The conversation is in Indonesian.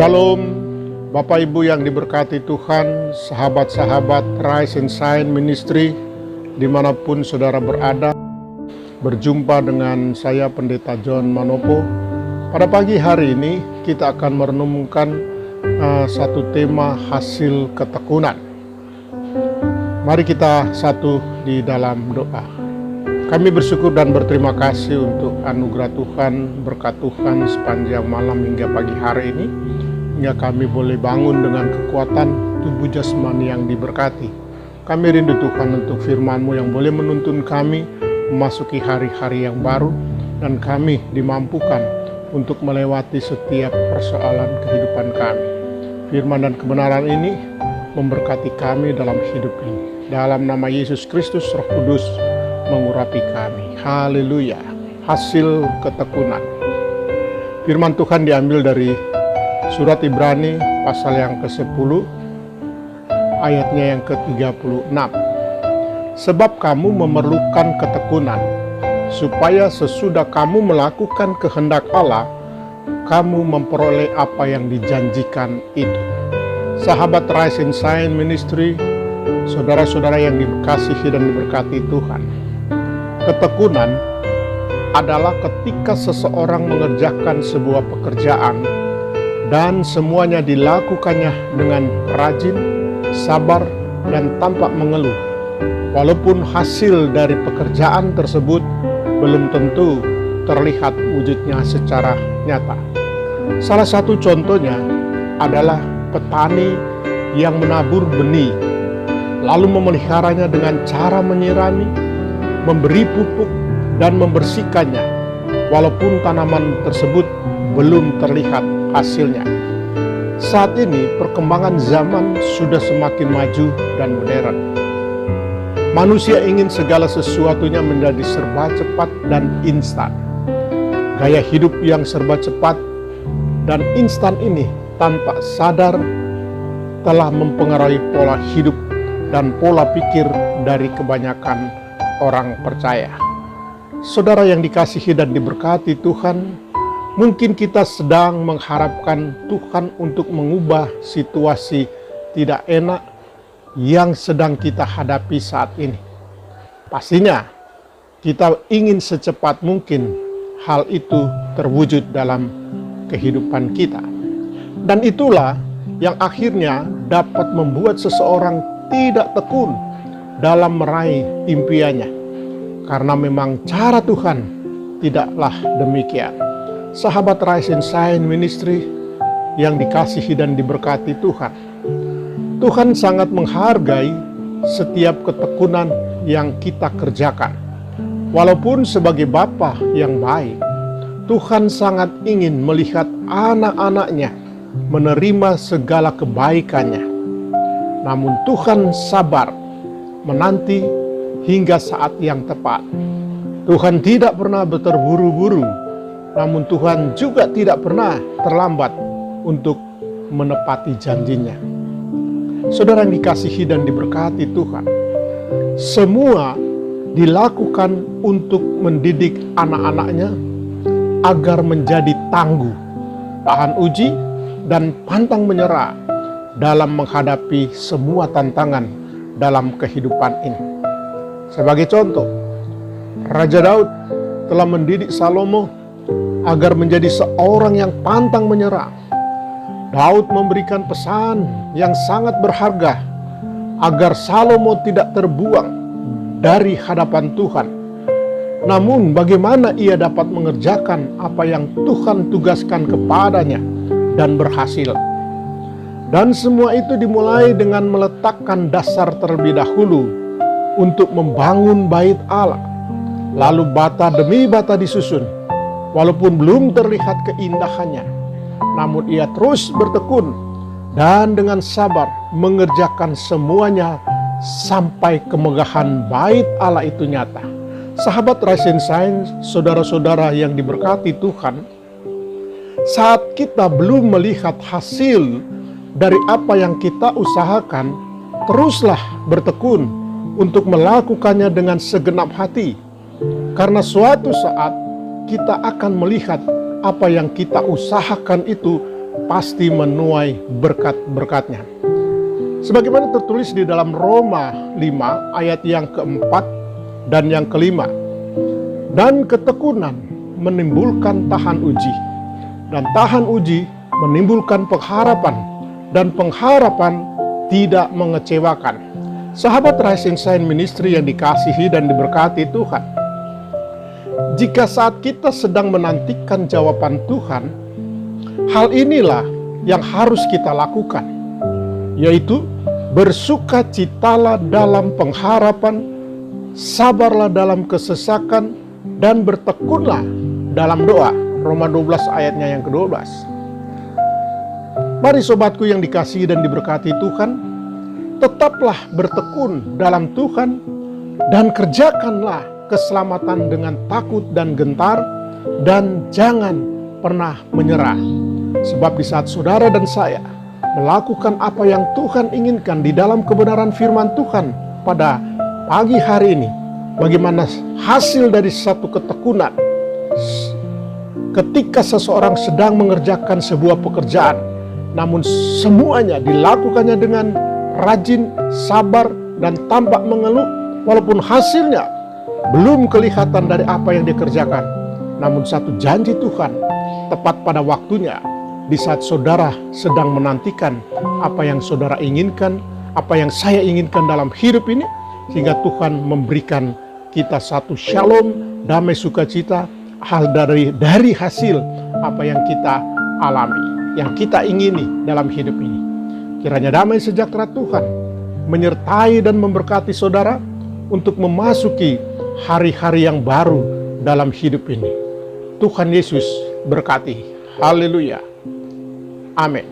Shalom, Bapak Ibu yang diberkati Tuhan, sahabat-sahabat Rise and Shine Ministry, dimanapun saudara berada. Berjumpa dengan saya Pendeta John Manopo. Pada pagi hari ini kita akan merenungkan satu tema hasil ketekunan. Mari kita satu di dalam doa. Kami bersyukur dan berterima kasih untuk anugerah Tuhan, berkat Tuhan sepanjang malam hingga pagi hari ini, hingga kami boleh bangun dengan kekuatan tubuh jasmani yang diberkati. Kami rindu Tuhan untuk firman-Mu yang boleh menuntun kami memasuki hari-hari yang baru, dan kami dimampukan untuk melewati setiap persoalan kehidupan kami. Firman dan kebenaran ini memberkati kami dalam hidup ini. Dalam nama Yesus Kristus, Roh Kudus mengurapi kami. Haleluya. Hasil ketekunan. Firman Tuhan diambil dari surat Ibrani pasal yang ke-10 ayatnya yang ke-36. Sebab kamu memerlukan ketekunan, supaya sesudah kamu melakukan kehendak Allah, kamu memperoleh apa yang dijanjikan itu. Sahabat Rise and Shine Ministry, saudara-saudara yang dikasihi dan diberkati Tuhan, ketekunan adalah ketika seseorang mengerjakan sebuah pekerjaan dan semuanya dilakukannya dengan rajin, sabar, dan tanpa mengeluh. Walaupun hasil dari pekerjaan tersebut belum tentu terlihat wujudnya secara nyata. Salah satu contohnya adalah petani yang menabur benih, lalu memeliharanya dengan cara menyirami, memberi pupuk, dan membersihkannya, walaupun tanaman tersebut belum terlihat hasilnya. Saat ini perkembangan zaman sudah semakin maju dan modern. Manusia ingin segala sesuatunya menjadi serba cepat dan instan. Gaya hidup yang serba cepat dan instan ini tanpa sadar telah mempengaruhi pola hidup dan pola pikir dari kebanyakan orang percaya. Saudara yang dikasihi dan diberkati Tuhan, mungkin kita sedang mengharapkan Tuhan untuk mengubah situasi tidak enak yang sedang kita hadapi saat ini. Pastinya kita ingin secepat mungkin hal itu terwujud dalam kehidupan kita. Dan itulah yang akhirnya dapat membuat seseorang tidak tekun dalam meraih impiannya, karena memang cara Tuhan tidaklah demikian. Sahabat Rise and Shine Ministry yang dikasihi dan diberkati Tuhan, Tuhan sangat menghargai setiap ketekunan yang kita kerjakan. Walaupun sebagai Bapa yang baik, Tuhan sangat ingin melihat anak-anaknya menerima segala kebaikannya. Namun Tuhan sabar menanti hingga saat yang tepat. Tuhan tidak pernah terburu-buru, namun Tuhan juga tidak pernah terlambat untuk menepati janjinya. Saudara yang dikasihi dan diberkati Tuhan, semua dilakukan untuk mendidik anak-anaknya agar menjadi tangguh, tahan uji, dan pantang menyerah dalam menghadapi semua tantangan dalam kehidupan ini. Sebagai contoh, Raja Daud telah mendidik Salomo agar menjadi seorang yang pantang menyerah. Daud memberikan pesan yang sangat berharga agar Salomo tidak terbuang dari hadapan Tuhan. Namun bagaimana ia dapat mengerjakan apa yang Tuhan tugaskan kepadanya dan berhasil? Dan semua itu dimulai dengan meletakkan dasar terlebih dahulu untuk membangun bait Allah. Lalu bata demi bata disusun. Walaupun belum terlihat keindahannya, namun ia terus bertekun dan dengan sabar mengerjakan semuanya sampai kemegahan bait Allah itu nyata. Sahabat Rise and Shine, saudara-saudara yang diberkati Tuhan, saat kita belum melihat hasil dari apa yang kita usahakan, teruslah bertekun untuk melakukannya dengan segenap hati. Karena suatu saat kita akan melihat apa yang kita usahakan itu pasti menuai berkat-berkatnya. Sebagaimana tertulis di dalam Roma 5 ayat yang keempat dan yang kelima. Dan ketekunan menimbulkan tahan uji, dan tahan uji menimbulkan pengharapan, dan pengharapan tidak mengecewakan. Sahabat Rising Shine Ministry yang dikasihi dan diberkati Tuhan, jika saat kita sedang menantikan jawaban Tuhan, hal inilah yang harus kita lakukan, yaitu bersukacitalah dalam pengharapan, sabarlah dalam kesesakan, dan bertekunlah dalam doa. Roma 12 ayatnya yang ke-12. Mari sobatku yang dikasihi dan diberkati Tuhan, tetaplah bertekun dalam Tuhan dan kerjakanlah keselamatan dengan takut dan gentar, dan jangan pernah menyerah. Sebab di saat saudara dan saya melakukan apa yang Tuhan inginkan di dalam kebenaran firman Tuhan pada pagi hari ini, bagaimana hasil dari satu ketekunan ketika seseorang sedang mengerjakan sebuah pekerjaan, namun semuanya dilakukannya dengan rajin, sabar, dan tanpa mengeluh, walaupun hasilnya belum kelihatan dari apa yang dikerjakan. Namun satu janji Tuhan tepat pada waktunya, di saat saudara sedang menantikan apa yang saudara inginkan, apa yang saya inginkan dalam hidup ini, sehingga Tuhan memberikan kita satu shalom, damai, sukacita, hal dari hasil apa yang kita alami, yang kita ingini dalam hidup ini. Kiranya damai sejahtera Tuhan menyertai dan memberkati saudara untuk memasuki hari-hari yang baru dalam hidup ini. Tuhan Yesus berkati. Haleluya. Amin.